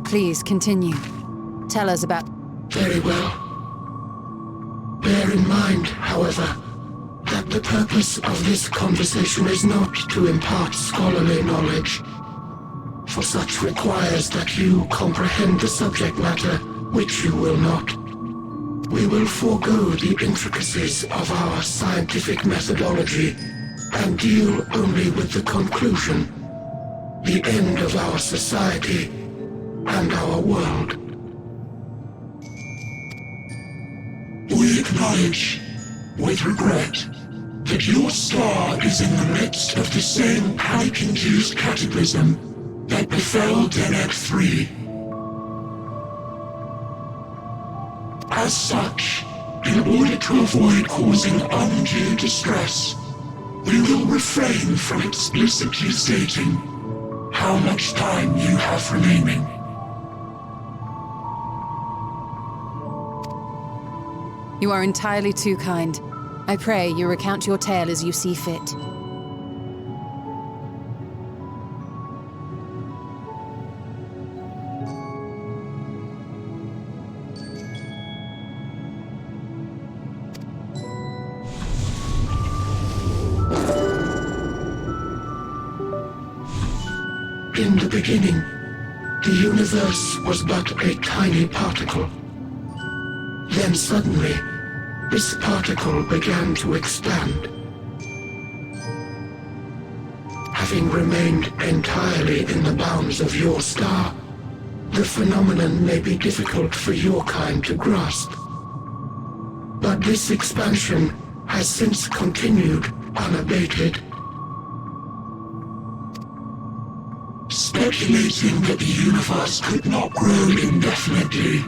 Please, continue. Tell us about... Very well. Bear in mind, however, that the purpose of this conversation is not to impart scholarly knowledge, for such requires that you comprehend the subject matter, which you will not. We will forego the intricacies of our scientific methodology and deal only with the conclusion, the end of our society and our world. We acknowledge, with regret, that your star is in the midst of the same panic-induced cataclysm that befell Deneb 3. As such, in order to avoid causing undue distress, we will refrain from explicitly stating how much time you have remaining. You are entirely too kind. I pray you recount your tale as you see fit. In the beginning, the universe was but a tiny particle. Then suddenly, this particle began to expand. Having remained entirely in the bounds of your star, the phenomenon may be difficult for your kind to grasp. But this expansion has since continued unabated. Speculating that the universe could not grow indefinitely,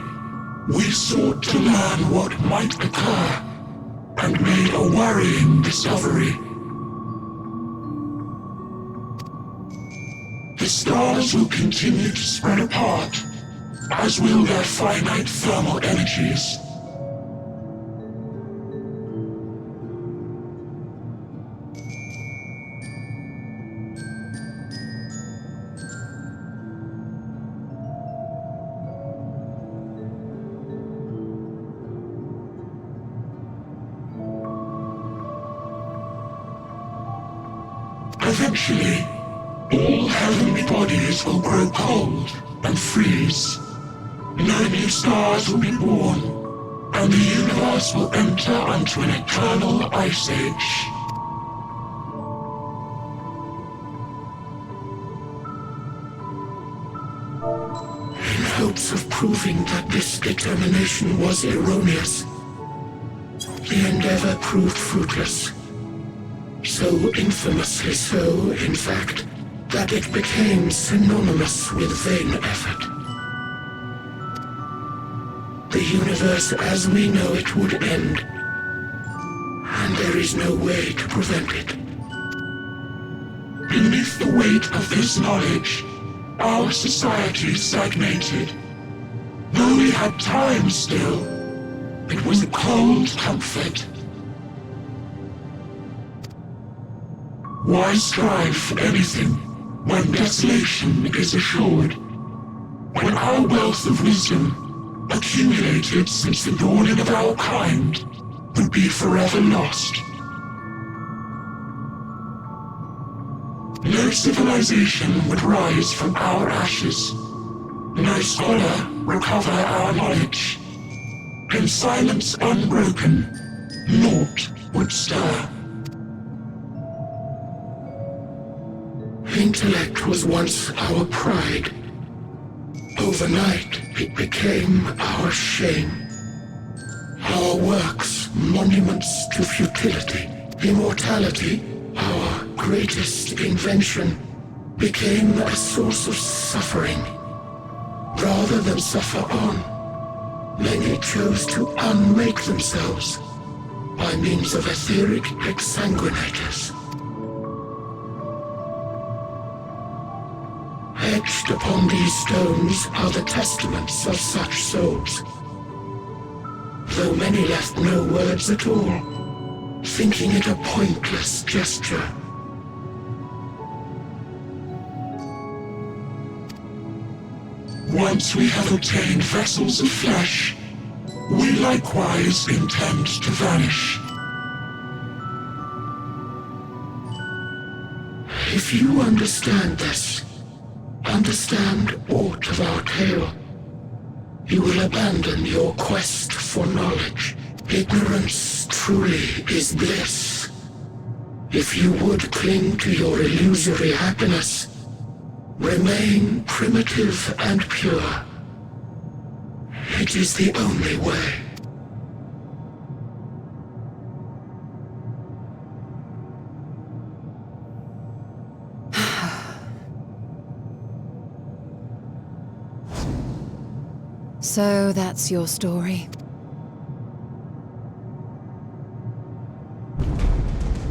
we sought to learn what might occur, and made a worrying discovery. The stars will continue to spread apart, as will their finite thermal energies. Eventually, all heavenly bodies will grow cold and freeze. No new stars will be born, and the universe will enter into an eternal ice age. In hopes of proving that this determination was erroneous, the endeavor proved fruitless. So infamously so, in fact, that it became synonymous with vain effort. The universe as we know it would end, and there is no way to prevent it. Beneath the weight of this knowledge, our society stagnated. Though we had time still, it was a cold comfort. Why strive for anything when desolation is assured? When our wealth of wisdom, accumulated since the dawning of our kind, would be forever lost? No civilization would rise from our ashes. No scholar recover our knowledge. In silence unbroken, naught would stir. Intellect was once our pride. Overnight, it became our shame. Our works, monuments to futility, immortality, our greatest invention, became a source of suffering. Rather than suffer on, many chose to unmake themselves by means of etheric exsanguinators. Etched upon these stones are the testaments of such souls, though many left no words at all, thinking it a pointless gesture. Once we have obtained vessels of flesh, we likewise intend to vanish. If you understand this, understand aught of our tale, you will abandon your quest for knowledge. Ignorance truly is bliss. If you would cling to your illusory happiness, remain primitive and pure. It is the only way. So that's your story.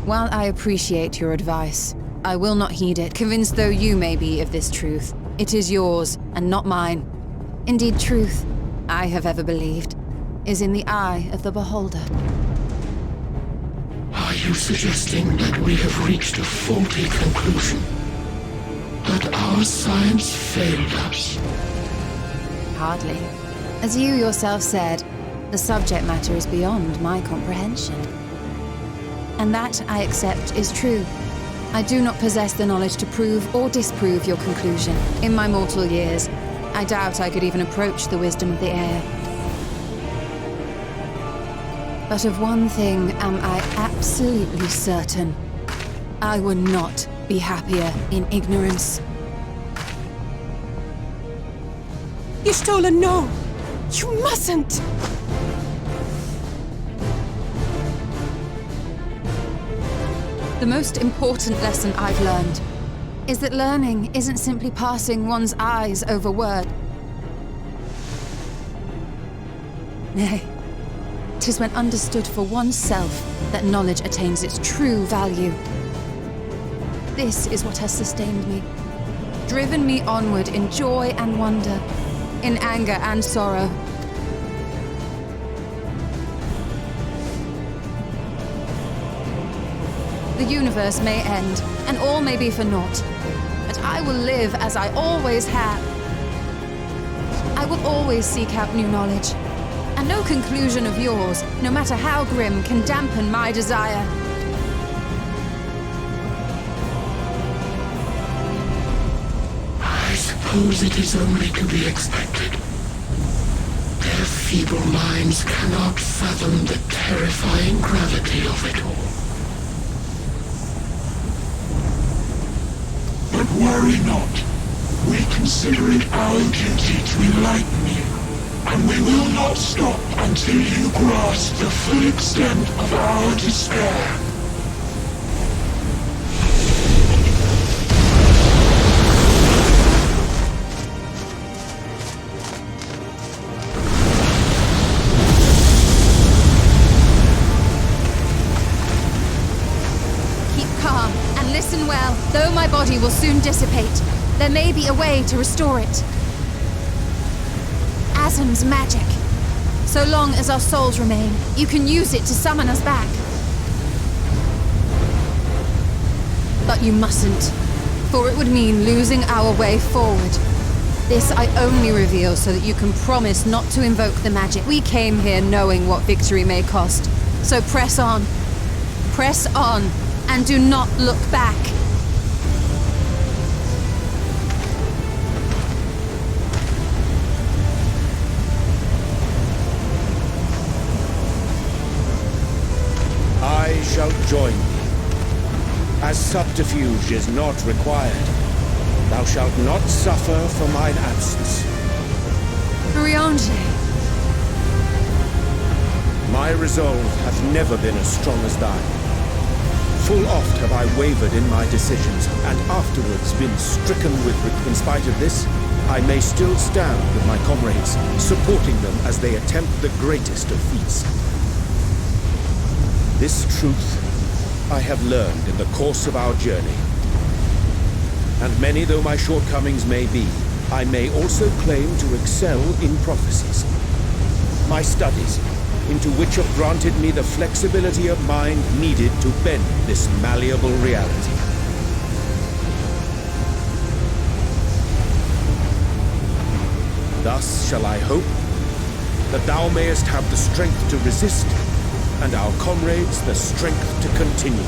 While I appreciate your advice, I will not heed it, convinced though you may be of this truth. It is yours, and not mine. Indeed, truth, I have ever believed, is in the eye of the beholder. Are you suggesting that we have reached a faulty conclusion? That our science failed us? Hardly. As you yourself said, the subject matter is beyond my comprehension. And that, I accept, is true. I do not possess the knowledge to prove or disprove your conclusion. In my mortal years, I doubt I could even approach the wisdom of the air. But of one thing am I absolutely certain. I would not be happier in ignorance. Y'shtola, no! You mustn't! The most important lesson I've learned is that learning isn't simply passing one's eyes over word. Nay, 'tis when understood for oneself that knowledge attains its true value. This is what has sustained me, driven me onward in joy and wonder, in anger and sorrow. The universe may end, and all may be for naught. But I will live as I always have. I will always seek out new knowledge. And no conclusion of yours, no matter how grim, can dampen my desire. I suppose it is only to be expected. Their feeble minds cannot fathom the terrifying gravity of it all. But worry not. We consider it our duty to enlighten you, and we will not stop until you grasp the full extent of our despair. Listen well. Though my body will soon dissipate, there may be a way to restore it. Asm's magic. So long as our souls remain, you can use it to summon us back. But you mustn't, for it would mean losing our way forward. This I only reveal so that you can promise not to invoke the magic. We came here knowing what victory may cost. So press on, and do not look back. I shall join thee. As subterfuge is not required, thou shalt not suffer for mine absence. Riange. My resolve hath never been as strong as thine. Full oft have I wavered in my decisions, and afterwards been stricken with regret. In spite of this, I may still stand with my comrades, supporting them as they attempt the greatest of feats. This truth I have learned in the course of our journey. And many though my shortcomings may be, I may also claim to excel in prophecies. My studies, into which have granted me the flexibility of mind needed to bend this malleable reality. Thus shall I hope that thou mayest have the strength to resist, and our comrades the strength to continue.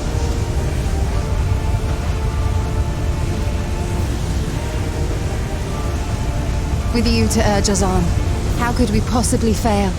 With you to urge us on, how could we possibly fail?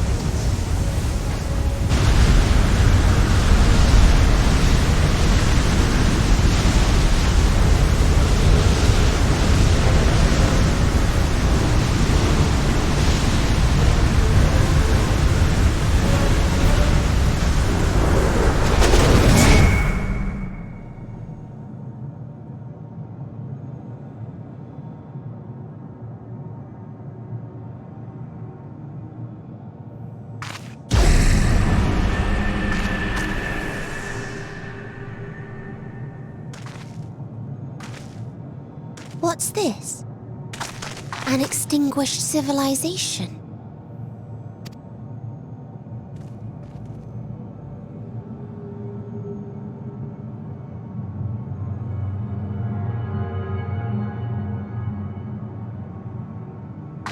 What's this? An extinguished civilization.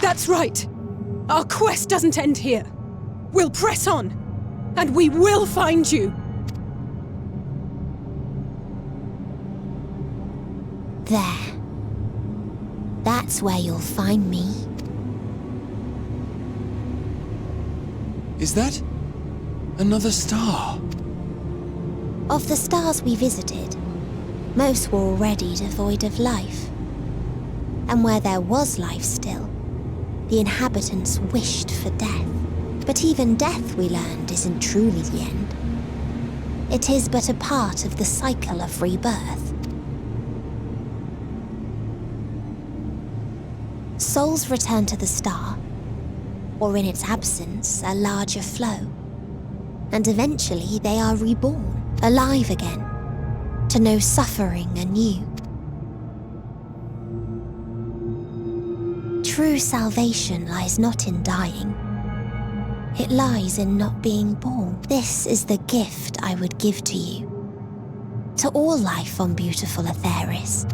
That's right! Our quest doesn't end here. We'll press on, and we will find you! There. That's where you'll find me. Is that another star? Of the stars we visited, most were already devoid of life. And where there was life still, the inhabitants wished for death. But even death, we learned, isn't truly the end. It is but a part of the cycle of rebirth. Souls return to the star, or in its absence, a larger flow. And eventually they are reborn, alive again, to know suffering anew. True salvation lies not in dying. It lies in not being born. This is the gift I would give to you. To all life on beautiful Aetheris.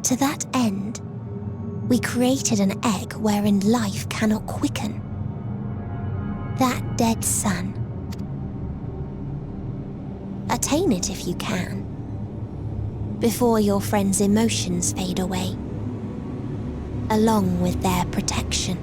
To that end, we created an egg wherein life cannot quicken. That dead sun. Attain it if you can, before your friends' emotions fade away, along with their protection.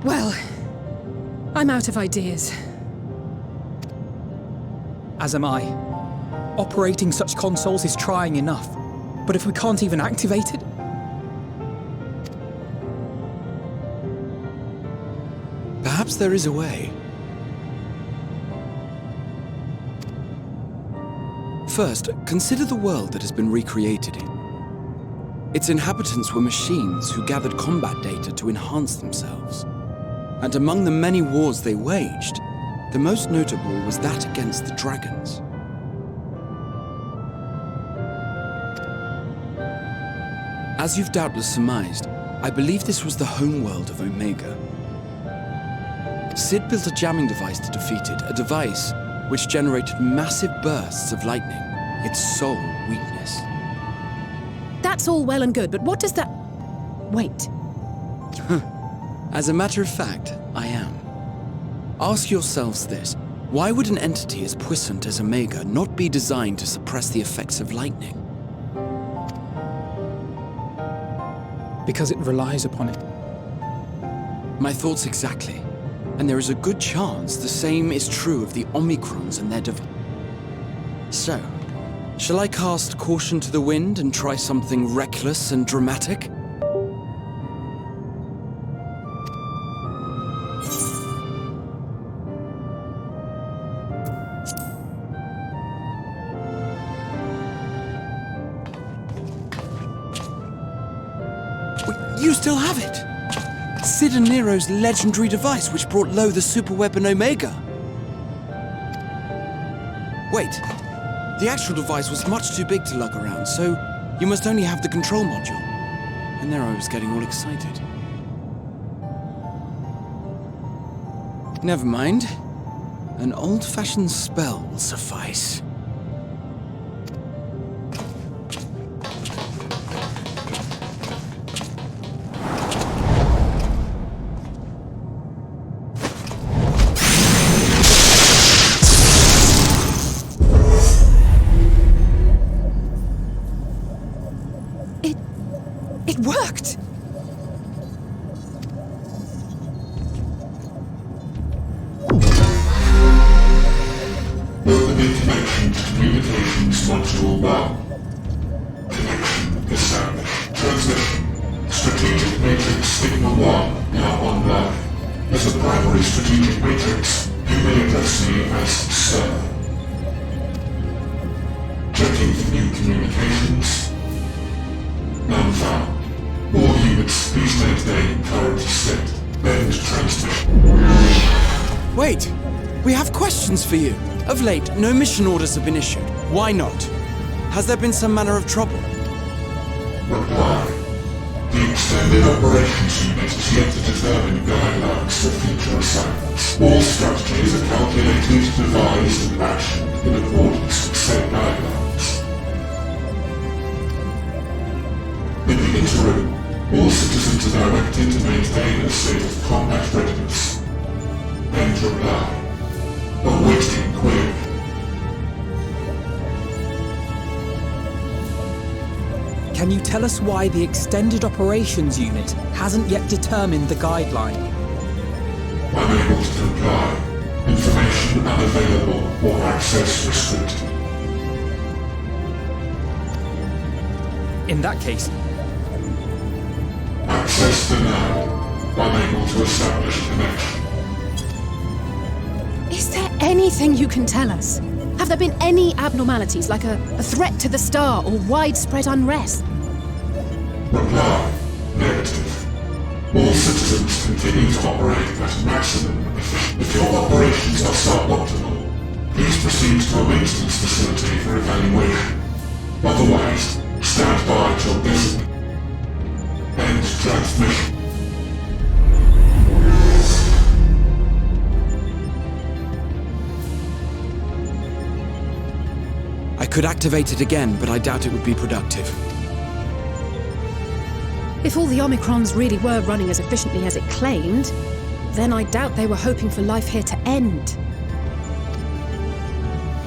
Well, I'm out of ideas. As am I. Operating such consoles is trying enough. But if we can't even activate it? Perhaps there is a way. First, consider the world that has been recreated. Its inhabitants were machines who gathered combat data to enhance themselves. And among the many wars they waged, the most notable was that against the dragons. As you've doubtless surmised, I believe this was the homeworld of Omega. Sid built a jamming device to defeat it, a device which generated massive bursts of lightning, its sole weakness. That's all well and good, but what does that... Wait. As a matter of fact, I am. Ask yourselves this. Why would an entity as puissant as Omega not be designed to suppress the effects of lightning? Because it relies upon it. My thoughts exactly. And there is a good chance the same is true of the Omicrons and their So, shall I cast caution to the wind and try something reckless and dramatic? You still have it! Sid and Nero's legendary device which brought low the superweapon Omega. Wait, the actual device was much too big to lug around, so you must only have the control module. And there I was getting all excited. Never mind. An old-fashioned spell will suffice. It worked! Open information to Communications Module 1. Connection established. Transmission. Strategic Matrix Signal 1 now online. As a primary strategic matrix, you may address me as Sir. Checking for new communications. None found. All units, please maintain current state. End transmission. Wait! We have questions for you. Of late, no mission orders have been issued. Why not? Has there been some manner of trouble? Reply. The Extended Operations Unit is yet to determine guidelines for future assignments. All strategies are calculated, devised, and actioned in accordance with said guidelines. In the interim, all citizens are directed to maintain a state of combat readiness. End reply. Awaiting query. Can you tell us why the Extended Operations Unit hasn't yet determined the guideline? Unable to comply. Information unavailable or access restricted. In that case, Access denied. Unable to establish connection. Is there anything you can tell us? Have there been any abnormalities, like a threat to the star or widespread unrest? Reply. Negative. All citizens continue to operate at maximum efficiency. If your operations are suboptimal, please proceed to a maintenance facility for evaluation. Otherwise, stand by at your designated. End transmission. I could activate it again, but I doubt it would be productive. If all the Omicrons really were running as efficiently as it claimed, then I doubt they were hoping for life here to end.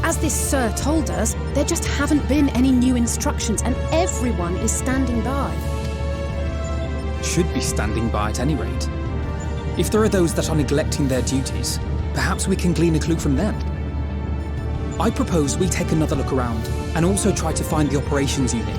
As this Sir told us, there just haven't been any new instructions, and everyone is standing by. should be standing by at any rate. If there are those that are neglecting their duties, perhaps we can glean a clue from them. I propose we take another look around and also try to find the operations unit.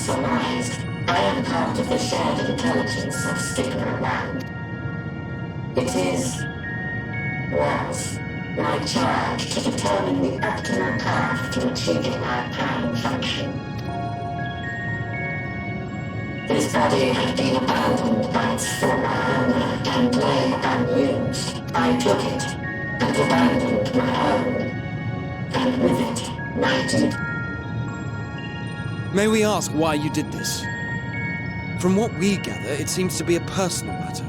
surmised, I am part of the shared intelligence of Stigma 1. It was my charge to determine the optimal path to achieving our prime function. His body had been abandoned by its former owner and lay unused. I took it and abandoned my own, and with it, my duty. May we ask why you did this? From what we gather, it seems to be a personal matter.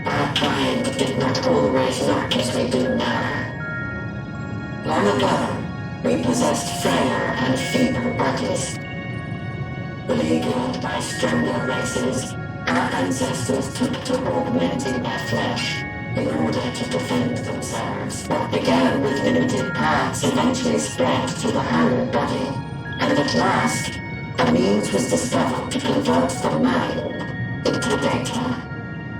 Our pride did not always look as we do now. Long ago, we possessed frail and feeble bodies. Beleaguered by stronger races, our ancestors took to augmenting their flesh in order to defend themselves. What began with limited parts eventually spread to the whole body, and at last, a means was discovered to convert the mind into data,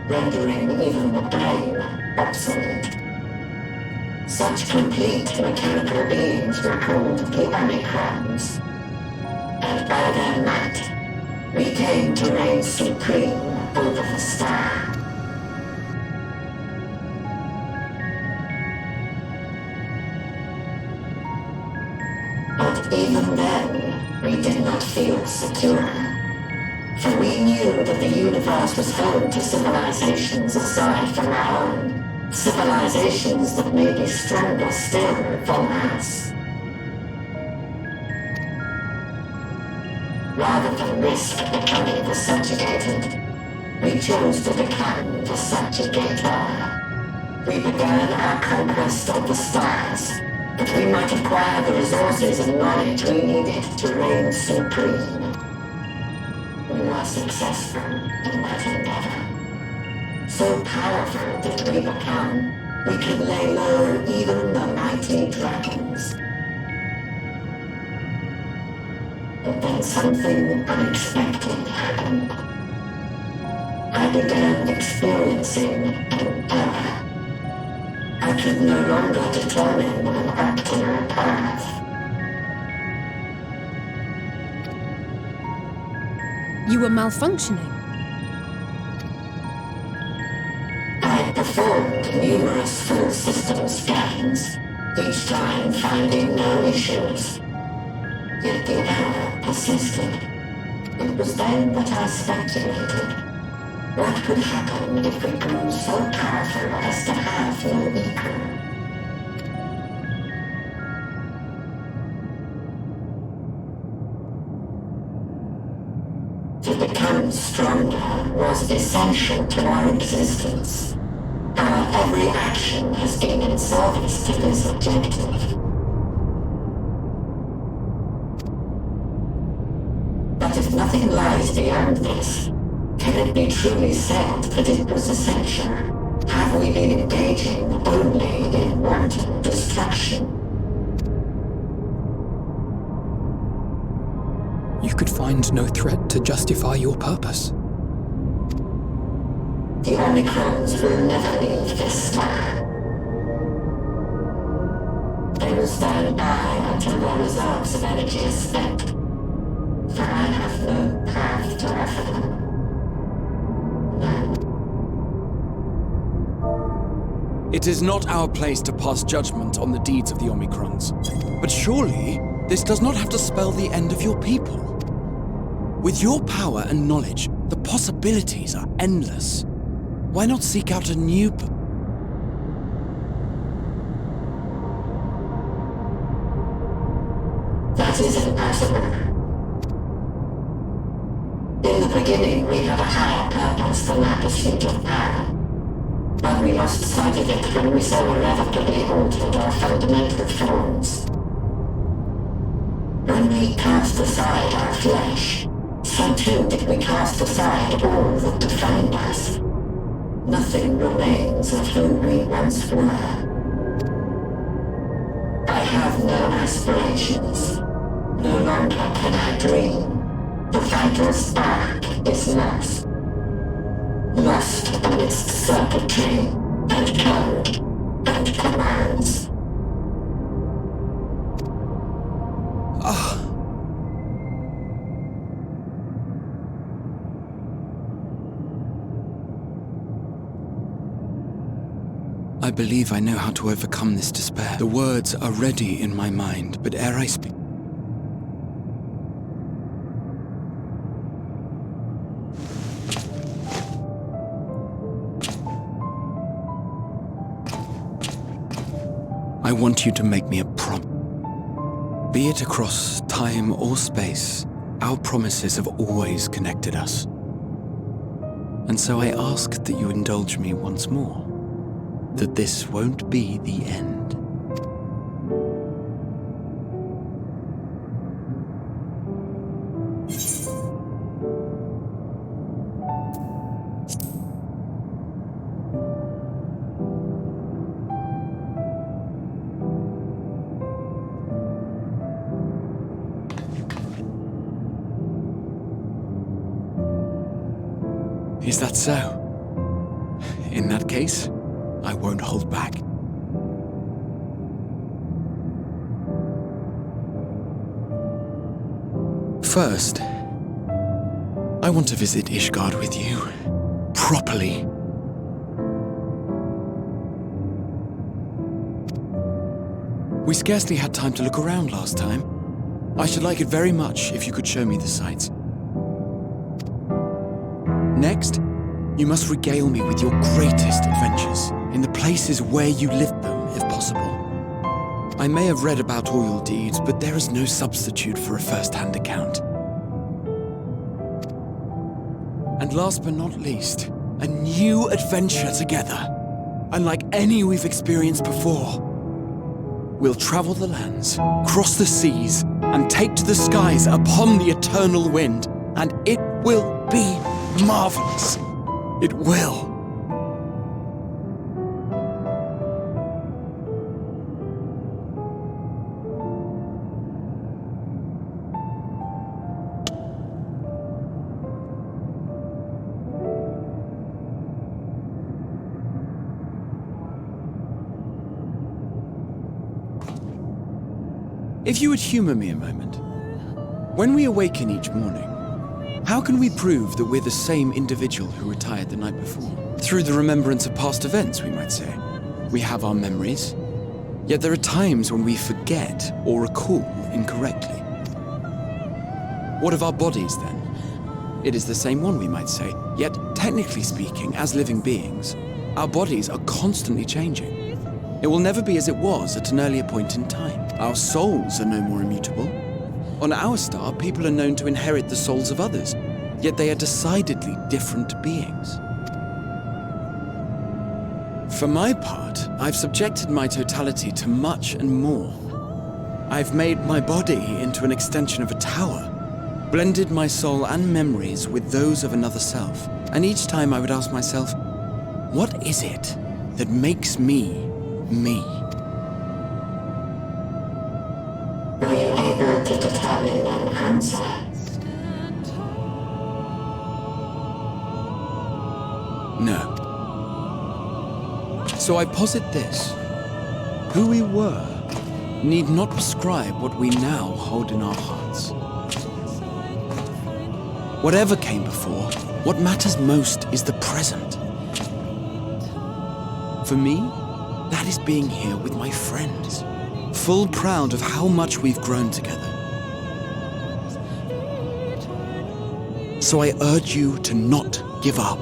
rendering even the brain obsolete. Such complete mechanical beings were called the Omicrons, and by their might, we came to reign supreme over the star. But even then, we did not feel secure, for we knew that the universe was home to civilizations aside from our own. Civilizations that may be stronger still than us. Rather than risk becoming the subjugated, we chose to become the subjugator. We began our conquest of the stars, that we might acquire the resources and knowledge we needed to reign supreme. We were successful in that endeavor. So powerful did we become, we could lay low even the mighty dragons. But then something unexpected happened. I began experiencing an error. I could no longer determine an optimal path. You were malfunctioning. I performed numerous full system scans, each time finding no issues. Yet the error persisted. It was then that I speculated. What could happen if we grew so powerful as to have no equal? To become stronger was essential to our existence. Our every action has been in service to this objective. But if nothing lies beyond this, can it be truly said that it was essential? Have we been engaging only in wanton destruction? You could find no threat to justify your purpose. The Omicrons will never leave this star. They will stand by until their reserves of energy is spent, for I have no path to offer them. It is not our place to pass judgment on the deeds of the Omicrons. But surely, this does not have to spell the end of your people. With your power and knowledge, the possibilities are endless. Why not seek out a new... That is impossible. In the beginning, we had a higher purpose than our pursuit of power. But we lost sight of it when we so irrevocably altered our fundamental forms. When we cast aside our flesh, so too did we cast aside all that defined us. Nothing remains of who we once were. I have no aspirations. No longer can I dream. The vital spark is lost. Lost amidst circuitry and code and commands. I believe I know how to overcome this despair. The words are ready in my mind, but ere I speak... I want you to make me a promise. Be it across time or space, our promises have always connected us. And so I ask that you indulge me once more, that this won't be the end. Is that so? In that case, I won't hold back. First, I want to visit Ishgard with you, properly. We scarcely had time to look around last time. I should like it very much if you could show me the sights. Next, you must regale me with your greatest adventures, in the places where you lived them, if possible. I may have read about all your deeds, but there is no substitute for a first-hand account. And last but not least, a new adventure together, unlike any we've experienced before. We'll travel the lands, cross the seas, and take to the skies upon the eternal wind, and it will be marvelous. It will. If you would humor me a moment. When we awaken each morning, how can we prove that we're the same individual who retired the night before? Through the remembrance of past events, we might say. We have our memories, yet there are times when we forget or recall incorrectly. What of our bodies, then? It is the same one, we might say, yet technically speaking, as living beings, our bodies are constantly changing. It will never be as it was at an earlier point in time. Our souls are no more immutable. On our star, people are known to inherit the souls of others, yet they are decidedly different beings. For my part, I've subjected my totality to much and more. I've made my body into an extension of a tower, blended my soul and memories with those of another self, and each time I would ask myself, what is it that makes me, me? Were you able to determine an answer? No. So I posit this. Who we were need not prescribe what we now hold in our hearts. Whatever came before, what matters most is the present. For me, that is being here with my friends, full proud of how much we've grown together. So I urge you to not give up.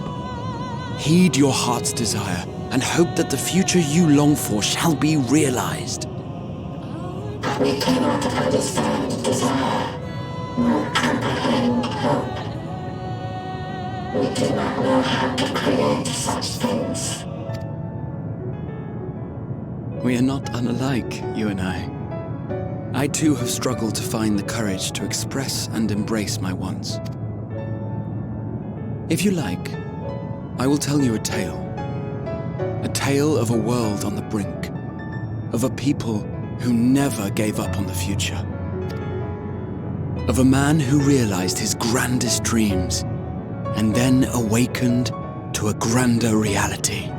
Heed your heart's desire and hope that the future you long for shall be realized. We cannot understand desire, nor comprehend hope. We do not know how to create such things. We are not unalike, you and I. I too have struggled to find the courage to express and embrace my wants. If you like, I will tell you a tale. A tale of a world on the brink, of a people who never gave up on the future, of a man who realized his grandest dreams and then awakened to a grander reality.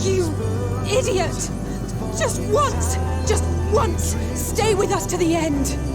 You idiot! Just once, stay with us to the end!